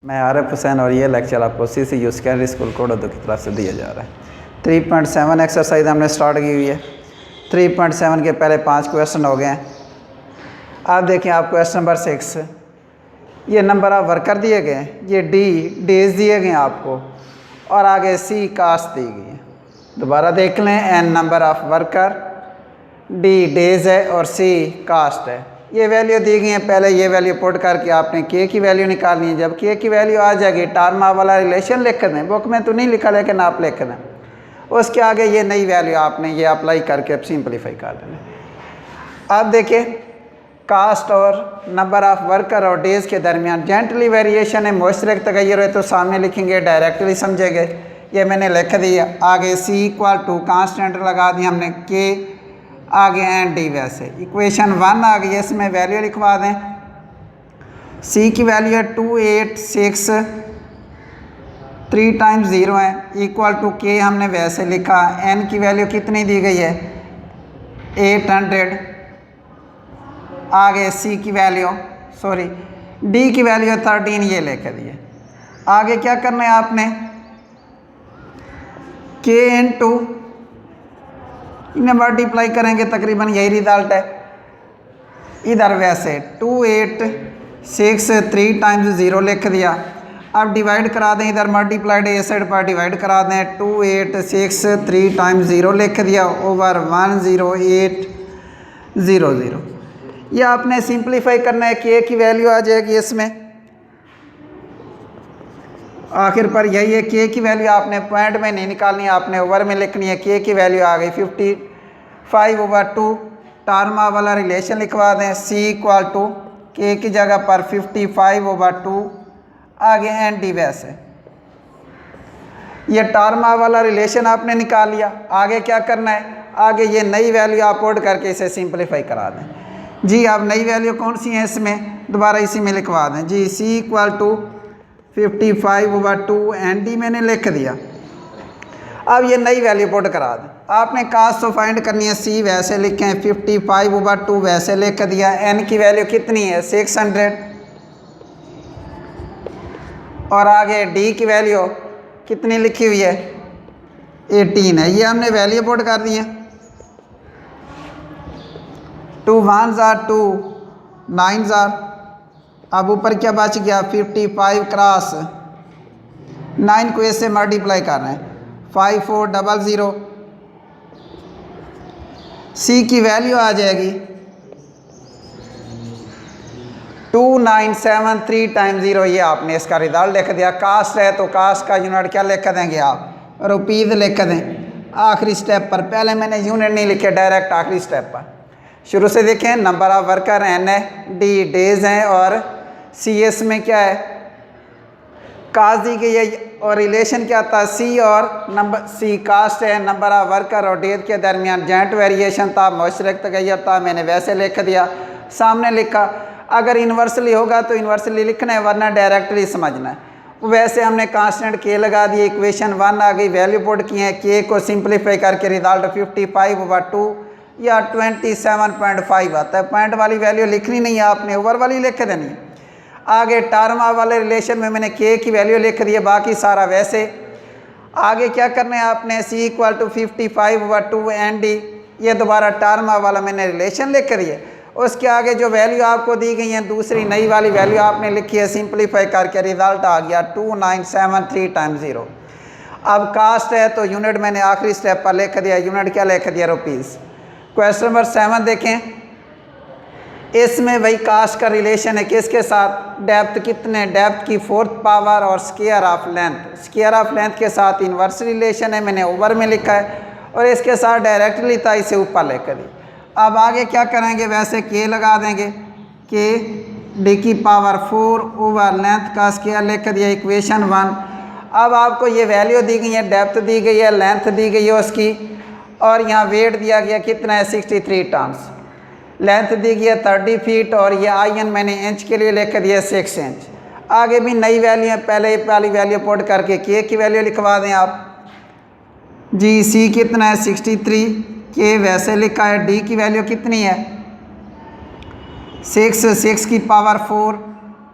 मैं आरिफ हुसैन और ये लेक्चर आपको CC यू सेकेंडरी स्कूल कोडोदो की तरफ से दिया जा रहा है। 3.7 एक्सरसाइज हमने स्टार्ट की हुई है। 3.7 के पहले 5 क्वेश्चन हो गए हैं। आप देखें, आप क्वेश्चन नंबर 6, ये नंबर ऑफ वर्कर दिए गए हैं, ये डेज दिए गए हैं आपको, और आगे C कास्ट दी गई है। दोबारा देख लें, N number of worker, D days है और C कास्ट है। ये वैल्यू दी गई है। पहले ये वैल्यू पुट करके आपने K की वैल्यू निकालनी है। जब K की वैल्यू आ जाएगी, टार्मा वाला रिलेशन लिख दें, बुक में तो नहीं लिखा लेकिन आप लिख दें। उसके आगे ये नई वैल्यू आपने ये अप्लाई करके अब सिंपलीफाई कर लेना। अब देखिए, कास्ट और नंबर ऑफ वर्कर और डेज के दरमियान जेंटली वेरिएशन है, मुश्तरक तगैर है, तो सामने लिखेंगे, डायरेक्टली समझेंगे। ये मैंने लिख दिया। आगे C इक्वल टू कांस्टेंट लगा दिया हमने K, आगे एंड D। वैसे इक्वेशन 1 आ गई, इसमें वैल्यू लिखवा दें। C की वैल्यू है 286, 3 टाइम्स 0 है, इक्वल टू K हमने वैसे लिखा। N की वैल्यू कितनी दी गई है? 800। आगे C की वैल्यू D की वैल्यू 13, ये लेकर दिए। आगे क्या करना है आपने? K इंटू इन्हें मल्टीप्लाई करेंगे, तकरीबन यही रिजल्ट है। इधर वैसे 286, 3 टाइम्स 0 लिख दिया। अब डिवाइड करा दें, इधर मल्टीप्लाइड ए साइड पर डिवाइड करा दें। 286, 3 टाइम्स 0 लिख दिया ओवर 10800। ये आपने सिंप्लीफाई करना है। K की वैल्यू आ जाएगी इसमें, आखिर पर यही है। K की वैल्यू आपने पॉइंट में नहीं निकालनी, आपने ओवर में लिखनी है। K की वैल्यू आ गई 55/2। टार्मा वाला रिलेशन लिखवा दें। C इक्वल टू K की जगह पर 55/2, आगे एंड D। वैसे ये टार्मा वाला रिलेशन आपने निकाल लिया। आगे क्या करना है? आगे ये नई वैल्यू आप पुट करके इसे सिंप्लीफाई करा दें। जी, अब नई वैल्यू कौन सी है इसमें? दोबारा इसी में लिखवा दें। जी, C equal to 55/2 and D मैंने लिख दिया। अब ये नई वैल्यू पुट करा दें। आपने कास्ट तो फाइंड करनी है। C वैसे लिखें, 55/2 वैसे लिख दिया। N की वैल्यू कितनी है? 600। और आगे D की वैल्यू कितनी लिखी हुई है? 18 है। ये हमने वैल्यू पुट कर दी है। 2 1s are 2, 9s are, अब ऊपर क्या बच गया? 55 क्रॉस 9 को इससे मल्टीप्लाई कर रहे हैं, 5400। C की वैल्यू आ जाएगी 2973 टाइम्स 0। ये आपने इसका रिजल्ट लिख दिया। कास्ट है तो कास्ट का यूनिट क्या लिख देंगे आप? रुपीज़ लिख दें। आखिरी स्टेप पर, पहले मैंने यूनिट नहीं लिखे, डायरेक्ट आखिरी स्टेप पर। शुरू से देखें, नंबर ऑफ वर्कर N है, D डेज हैं, और CS में क्या है? कास्ट दी गई है, और रिलेशन क्या था? C और नंबर C कास्ट है, नंबर ऑफ वर्कर और डेज के दरमियान जेंट वेरिएशन था, मुश्तरक तगैर था, मैंने वैसे लिख दिया। सामने लिखा। अगर इन्वर्सली होगा तो इन्वर्सली लिखना है, वरना डायरेक्टली समझना है। वैसे हमने कांस्टेंट K लगा दिए। इक्वेशन 1 आ गई, वैल्यू पुट की है। K को सिंप्लीफाई करके रिजल्ट 55/2 या 27.5 आता है। पॉइंट वाली वैल्यू लिखनी नहीं है, आपने ओवर वाली लिख देनी है। आगे टार्मा वाले रिलेशन में मैंने K की वैल्यू लिख दी है, बाकी सारा वैसे। आगे क्या करना है आपने? C equal to 55/2 and D। ये दोबारा टार्मा वाला मैंने रिलेशन लिख दिया। उसके आगे जो वैल्यू आपको दी गई है, दूसरी नई वाली वैल्यू आपने लिखी है। सिंप्लीफाई करके रिजल्ट आ गया 2973 टाइम्स 0। अब कास्ट है तो यूनिट मैंने आखिरी स्टेप पर लिख दिया। यूनिट क्या लिख दिया? रुपीज़। क्वेश्चन नंबर 7 देखें, इसमें वही कास्ट का रिलेशन है। किसके साथ? डेप्थ कितने? डेप्थ की 4th पावर और square of length. Square of length के साथ इन्वर्स रिलेशन है, मैंने ओवर में लिखा है, और इसके साथ डायरेक्टली था, इसे ऊपर लेकर दी। अब आगे क्या करेंगे? वैसे K लगा देंगे। K D की पावर 4 ओवर लेंथ का स्क्वायर लिख दिया। इक्वेशन 1। अब आपको ये वैल्यू दी गई है, डेप्थ दी गई है, लेंथ दी गई है उसकी, और यहाँ वेट दिया गया कितना है? 63 टन्स। लेंथ दी गई है 30 फीट, और ये IN मैंने इंच के लिए लिख दिया 6 इंच। आगे भी नई वैल्यू है, पहले वाली वैल्यू पुट करके K की वैल्यू लिखवा दें आप। जी, C कितना है? 63। K वैसे लिखा है। D की वैल्यू कितनी है? 6 की पावर 4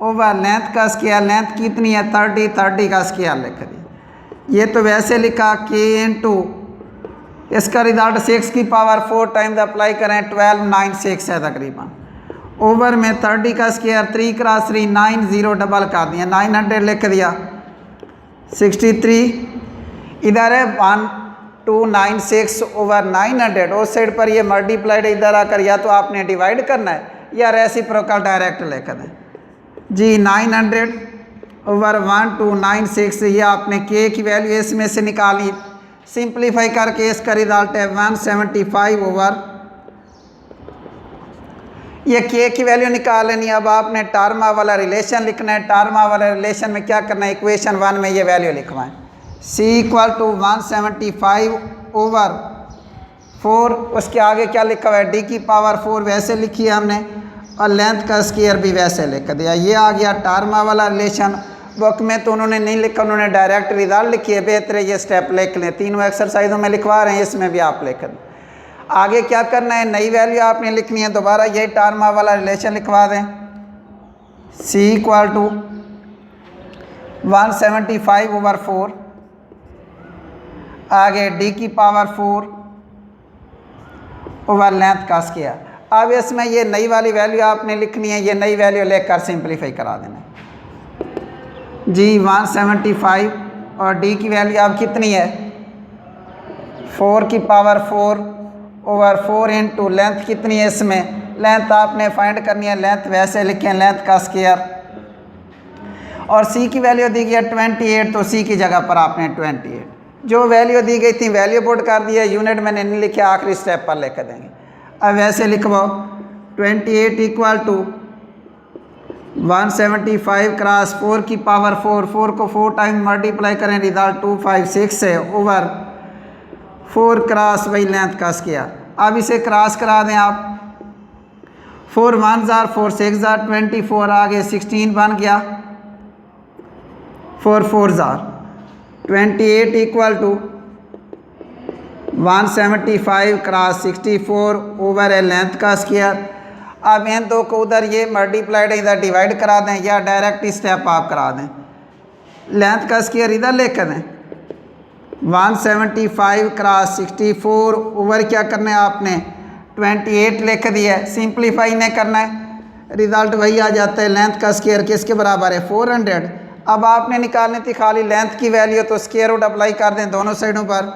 ओवर लेंथ का स्क्वायर, लेंथ कितनी है 30, 30 का स्क्वायर लिख दिया। ये तो वैसे लिखा k इंटू इसका रिजल्ट 6 की पावर 4 टाइम्स अप्लाई करें 1296 है तकरीबन। ओवर में 30 का स्क्वायर 3 क्रॉस 3 9 0 डबल कर दिया 900 लिख दिया 63। इधर है 1296 ओवर 900, उस साइड पर ये मल्टीप्लाइड इधर आकर या तो आपने डिवाइड करना है या रेसिप्रोकल डायरेक्ट लिख दें जी। 900 ओवर 1296, ये आपने k की वैल्यू इसमें से निकाली, सिंप्लीफाई करके इसका रिजल्ट है 175 ओवर। ये k की वैल्यू निकाल लेनी। अब आपने टार्मा वाला रिलेशन लिखना है। टार्मा वाला रिलेशन में क्या करना है, इक्वेशन 1 में ये वैल्यू लिखवाएं, c = 175 ओवर 4, उसके आगे क्या लिखा हुआ है d की पावर 4 वैसे लिखी है हमने, और लेंथ का स्क्वायर भी वैसे लिख दिया। ये आ गया टार्मा वाला रिलेशन। बुक में तो उन्होंने नहीं लिखा, उन्होंने डायरेक्ट रिजल्ट लिखी है। बेहतर है ये स्टेप लिख लें, तीनों एक्सरसाइजों में लिखवा रहे हैं, इसमें भी आप लिख दें। आगे क्या करना है, नई वैल्यू आपने लिखनी है, दोबारा यही टार्मा वाला रिलेशन लिखवा दें, c = 175 ओवर 4, आगे d की पावर 4 ओवर लेंथ का स्क्वायर। अब इसमें ये नई वाली वैल्यू आपने लिखनी है, ये नई वैल्यू लेकर सिंप्लीफाई करा देना जी। 175 और d की वैल्यू अब कितनी है 4 की पावर 4 ओवर 4 इंटू लेंथ कितनी है, इसमें लेंथ आपने फाइंड करनी है, लेंथ वैसे लिखें लेंथ का स्क्वायर, और c की वैल्यू दी गई है 28, तो c की जगह पर आपने 28 जो वैल्यू दी गई थी वैल्यू पुट कर दिया। यूनिट मैंने नहीं लिखे, आखिरी स्टेप पर लिख देंगे। अब वैसे लिखवाओ 28 = 175 क्रॉस 4 की पावर 4, 4 को 4 टाइम मल्टीप्लाई करें, रिजल्ट 256 है ओवर 4 क्रॉस वही लेंथ का स्क्वायर। अब इसे क्रॉस करा दें आप, 4 1 जार 4 6 जार 24, आगे 16 बन गया, 4 4 जार 28 = 175 क्रॉस 64 ओवर है लेंथ का स्क्वायर। अब इन दो को उधर ये मल्टीप्लाइड इधर डिवाइड करा दें, या डायरेक्ट स्टेप आप करा दें, लेंथ का स्क्वायर इधर लेकर दें 175 क्रॉस 64 ओवर क्या करना है आपने 28 लिख दिया है। सिंप्लीफाई नहीं करना है, रिजल्ट वही आ जाता है, लेंथ का स्क्वायर किसके बराबर है 400। अब आपने निकालनी थी खाली लेंथ की वैल्यू, तो स्क्वायर रूट अप्लाई कर दें दोनों साइडों पर।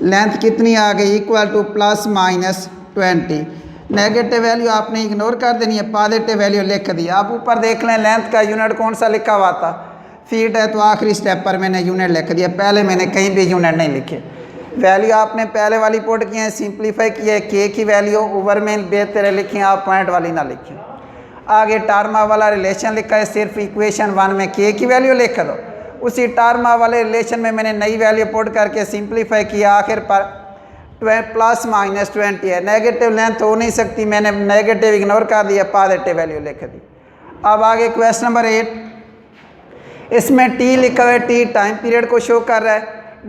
लेंथ कितनी आ गई = ±20, नेगेटिव वैल्यू आपने इग्नोर कर देनी है, पॉजिटिव वैल्यू लिख दी। आप ऊपर देख लें लेंथ का यूनिट कौन सा लिखा हुआ था, फीट है, तो आखिरी स्टेप पर मैंने यूनिट लिख दिया, पहले मैंने कहीं भी यूनिट नहीं लिखे। वैल्यू आपने पहले वाली पुट की है, सिंप्लीफाई किया है, k की वैल्यू ओवर में बेहतर लिखें आप, पॉइंट वाली ना लिखें। आगे टार्मा वाला रिलेशन लिखा है, सिर्फ इक्वेशन 1 में k की वैल्यू लिख दो, उसी टार्मा वाले रिलेशन में मैंने नई वैल्यू पुट करके सिंप्लीफाई किया, आखिर पर ±20 है। नेगेटिव लेंथ हो नहीं सकती, मैंने नेगेटिव इग्नोर कर दिया, पॉजिटिव वैल्यू लिख दी। अब आगे क्वेश्चन नंबर 8, इसमें t लिखा हुआ है, t टाइम पीरियड को शो कर रहा है,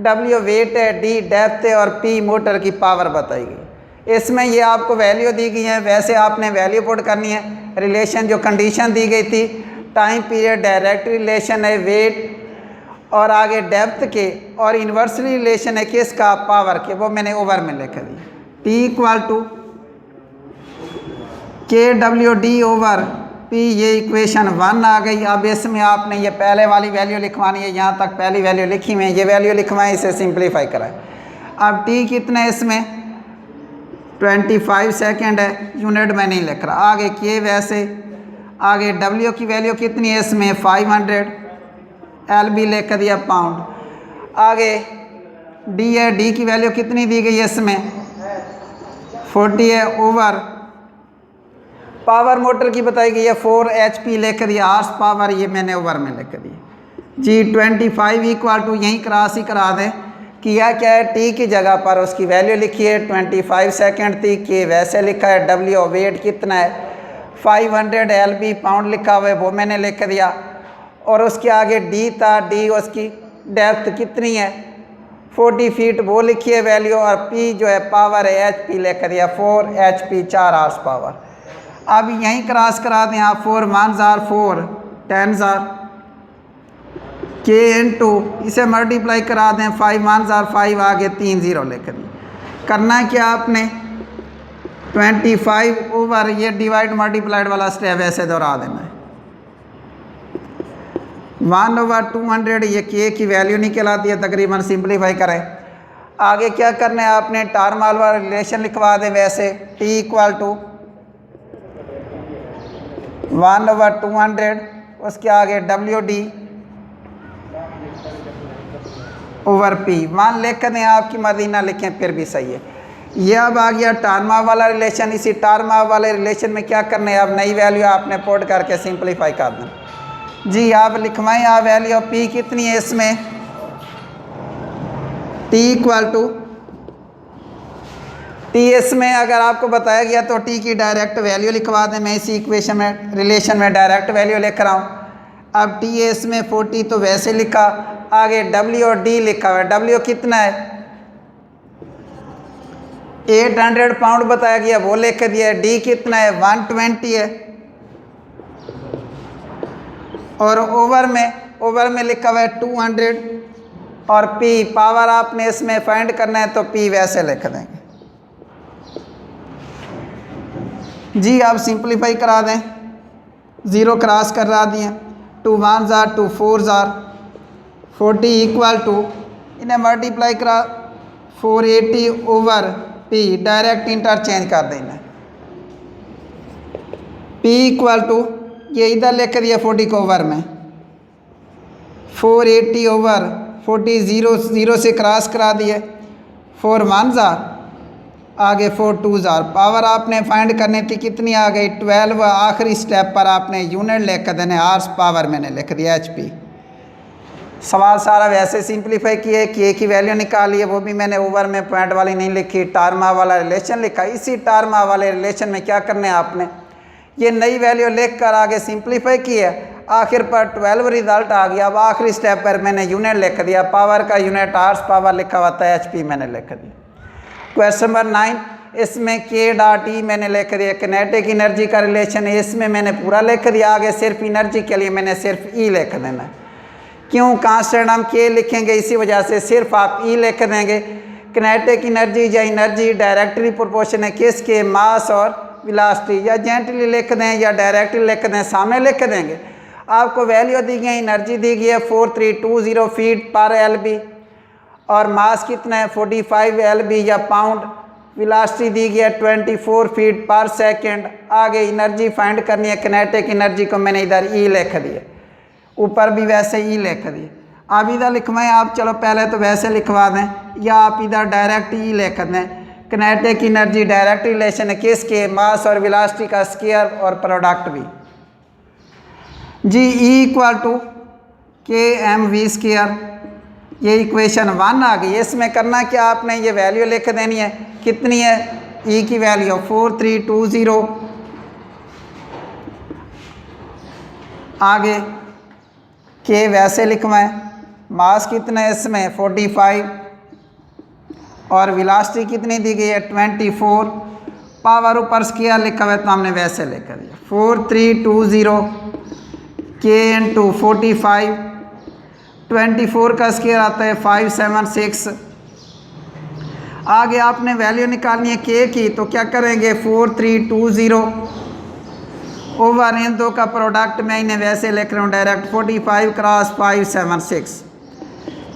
w वेट है, d डेप्थ है और p मोटर की पावर बताई गई। इसमें ये आपको वैल्यू दी गई है, वैसे आपने वैल्यू पुट करनी है। रिलेशन जो कंडीशन दी गई थी, टाइम पीरियड डायरेक्ट रिलेशन है वेट और आगे डेप्थ के, और इन्वर्सली रिलेशन है किसका पावर के, वो मैंने ओवर में लिख दी। t = KWD ओवर P, ये इक्वेशन 1 आ गई। अब इसमें आपने ये पहले वाली वैल्यू लिखवानी है, यहाँ तक पहली वैल्यू लिखी हुई है, ये वैल्यू लिखवाएं, इसे सिंप्लीफाई कराएं। अब t कितना है इसमें 25 सेकेंड है, यूनिट में नहीं लिख रहा। आगे k वैसे, आगे w की वैल्यू कितनी है इसमें 500, LB लिख दिया पाउंड। आगे d है, d की वैल्यू कितनी दी गई है इसमें 40 है ओवर पावर मोटर की बताई गई है 4 HP लिख दिया, हार्स पावर ये मैंने ओवर में लिख दिया जी। 25 = यहीं क्रॉस ही करा दें, किया क्या है, t की जगह पर उसकी वैल्यू लिखी है 25 सेकेंड थी, k वैसे लिखा है, w वेट कितना है 500, LB पाउंड लिखा हुआ है वो मैंने लिख दिया, और उसके आगे d था, d उसकी डेप्थ कितनी है 40 फीट वो लिखी है वैल्यू, और p जो है पावर है HP लिख दिया 4 HP 4 हार्स पावर। अब यहीं क्रॉस करा दें आप, 4 1 जार 4 10 जार के × इसे मल्टीप्लाई करा दें, 5 1 जार 5 आगे 3 0 लिख दें। करना क्या आपने 25 ओवर ये डिवाइड मल्टीप्लाइड वाला स्टेप ऐसे दोहरा देना है। 1/200 ये के की वैल्यू निकल आती है तकरीबन। सिंप्लीफाई करें, आगे क्या करना है आपने टार्म वाला रिलेशन लिखवा दें वैसे, t = 1/200 उसके आगे WD ओवर P 1 लिख दें, आपकी मर्जी ना लिखें फिर भी सही है। ये अब आ गया टार्मा वाला रिलेशन। इसी टार्मा वाले रिलेशन में क्या करना है, अब नई वैल्यू आपने पुट करके सिंप्लीफाई कर दें। जी आप लिखवाएं, आप वैल्यू ऑफ P कितनी है इसमें, t = T इसमें अगर आपको बताया गया तो T की डायरेक्ट वैल्यू लिखवा दें। मैं इसी इक्वेशन में रिलेशन में डायरेक्ट वैल्यू लिख रहा हूँ। अब T है इसमें 40 तो वैसे लिखा, आगे W और D लिखा हुआ है। W कितना है 800 पाउंड बताया गया वो लिख दिया है। D कितना है 120 है। और ओवर में लिखा हुआ है 200 और P पावर आपने इसमें फाइंड करना है तो P वैसे लिख देंगे। जी आप सिंप्लीफाई करा दें, 0 क्रॉस करा दिए, 2 1 जार 2 4 जार 40 = इन्हें मल्टीप्लाई करा 480 ओवर P डायरेक्ट इंटरचेंज कर देना। P = ये इधर लिख दिया 40 को ओवर में, 480 ओवर 40 0 से क्रॉस करा दिए, 4 1 जार आगे 4 2 जार। पावर आपने फाइंड करनी थी कितनी आ गई 12। आखिरी स्टेप पर आपने यूनिट लिख देने, आवर्स पावर मैंने लिख दिया HP। सवाल सारा वैसे सिंप्लीफाई किए, के की वैल्यू निकाली है, वो भी मैंने ओवर में पॉइंट वाली नहीं लिखी, टार्मा वाला रिलेशन लिखा। इसी टार्मा वाले रिलेशन में क्या करना है आपने, ये नई वैल्यू लिख कर आगे सिंप्लीफाई किया, आखिर पर 12 रिजल्ट आ गया। अब आखिरी स्टेप पर मैंने यूनिट लिख दिया, पावर का यूनिट आवर्स पावर लिखा हुआ था HP मैंने लिख दिया। क्वेश्चन नंबर 9, इसमें K.E मैंने लिख दिया, किनेटिक एनर्जी का रिलेशन है, इसमें मैंने पूरा लिख दिया। आगे सिर्फ एनर्जी के लिए मैंने सिर्फ E लिख देना है। क्यों कांस्टेंट हम K लिखेंगे, इसी वजह से सिर्फ आप E लिख देंगे। किनेटिक एनर्जी या एनर्जी डायरेक्टली प्रोपोर्शन है किसके, मास और वेलोसिटी। या जेंटली लिख दें या डायरेक्टली लिख दें, सामने लिख देंगे। आपको वैल्यू दी गई, एनर्जी दी गई है 4320 फीट पर LB और मास कितना है 45 LB या पाउंड। वेलोसिटी दी गई है 24 फीट पर सेकंड। आगे एनर्जी फाइंड करनी है, किनेटिक एनर्जी को मैंने इधर E लिख दिया, ऊपर भी वैसे E लिख दिया। अब इधर लिखवाएं आप, चलो पहले तो वैसे लिखवा दें या आप इधर डायरेक्ट E लिख दें। किनेटिक एनर्जी डायरेक्ट रिलेशन है किसके, मास और वेलोसिटी का स्क्वायर और प्रोडक्ट भी। जी E = kmv², ये इक्वेशन 1 आ गई। इसमें करना क्या आपने, ये वैल्यू लिख देनी है, कितनी है E की वैल्यू 4320। आगे K वैसे लिखवाएं, मास कितना है इसमें 45 और वेलोसिटी कितनी दी गई है 24। पावर ऊपर स्क्वायर लिखा हुआ है तो हमने वैसे लिख दिया 4320 K × 45, 24 का स्क्वायर आता है 576। आगे आपने वैल्यू निकालनी है K की, तो क्या करेंगे 4320 ओवर इन दो का प्रोडक्ट मैं इन्हें वैसे लिख रहा हूँ डायरेक्ट, 45 क्रॉस 576।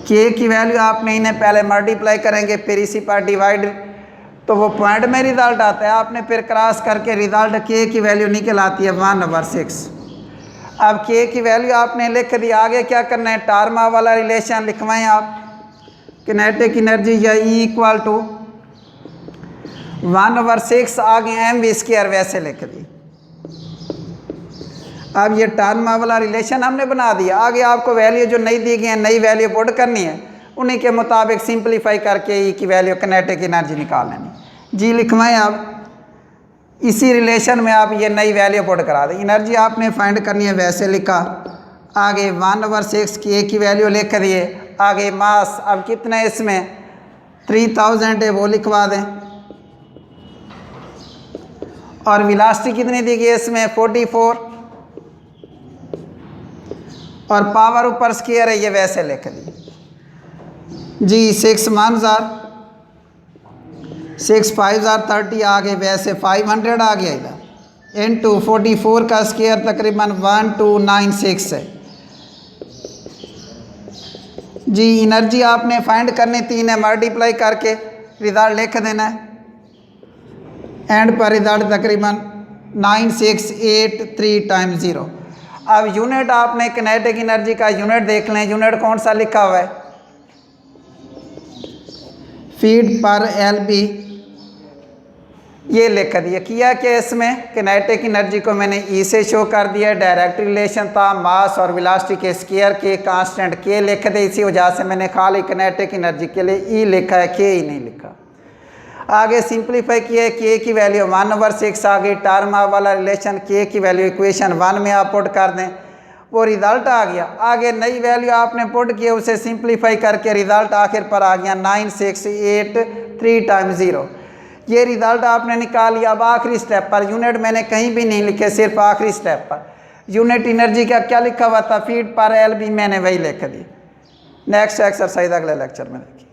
K की वैल्यू आपने इन्हें पहले मल्टीप्लाई करेंगे फिर इसी पर डिवाइड, तो वो पॉइंट में रिजल्ट आता है। आपने फिर क्रॉस करके रिजल्ट K की वैल्यू निकल आती है 1/6। अब K की वैल्यू आपने लिख दी। आगे क्या करना है, टार्मा वाला रिलेशन लिखवाएं आप, किनेटिक एनर्जी या E = 1/6 आगे mv² वैसे लिख दी। अब ये टार्मा वाला रिलेशन हमने बना दिया। आगे आपको वैल्यू जो नई दी गई है, नई वैल्यू पुट करनी है, उन्हीं के मुताबिक सिंप्लीफाई करके E की वैल्यू किनेटिक एनर्जी निकाल लेनी। जी लिखवाएं आप, इसी रिलेशन में आप ये नई वैल्यू पुट करा दें। एनर्जी आपने फाइंड करनी है वैसे लिखा, आगे 1/6 K की वैल्यू लिख दिए। आगे मास अब कितना है इसमें 3000 है वो लिखवा दें और वेलोसिटी कितनी दी गई है इसमें 44, और पावर ऊपर स्क्वायर है, ये वैसे लिख दी जी। 6 1 6 5 30 आ गए, वैसे 500 आ गया इधर, इनटू 44 का स्क्वायर तकरीबन 1296 है जी। एनर्जी आपने फाइंड करनी 3 है, मल्टीप्लाई करके रिजल्ट लिख देना है। एंड पर रिजल्ट तकरीबन 9683 टाइम्स 0। अब यूनिट आपने किनेटिक एनर्जी का यूनिट देख लें, यूनिट कौन सा लिखा हुआ है, फीट पर LB, ये लिख दिया। किया कि इसमें किनेटिक एनर्जी को मैंने ई से शो कर दिया, डायरेक्ट रिलेशन था मास और वेलोसिटी के स्क्वायर के कांस्टेंट के लिख दे। इसी वजह से मैंने खाली किनेटिक एनर्जी के लिए ई लिखा है, के ही नहीं लिखा। आगे सिंप्लीफाई किया, के की वैल्यू 1/6 आ गई, टर्म वाला रिलेशन के की वैल्यू इक्वेशन 1 में आप पुट कर दें, वो रिज़ल्ट आ गया। आगे नई वैल्यू आपने पुट किया, उसे सिंप्लीफाई करके रिज़ल्ट आखिर पर आ गया 9683 टाइम्स 0। ये रिज़ल्ट आपने निकाल लिया। अब आखिरी स्टेप पर, यूनिट मैंने कहीं भी नहीं लिखे, सिर्फ आखिरी स्टेप पर यूनिट एनर्जी का क्या लिखा हुआ था, फीट पर LB, मैंने वही लिख दी। नेक्स्ट एक्सरसाइज अगले लेक्चर में देखिए।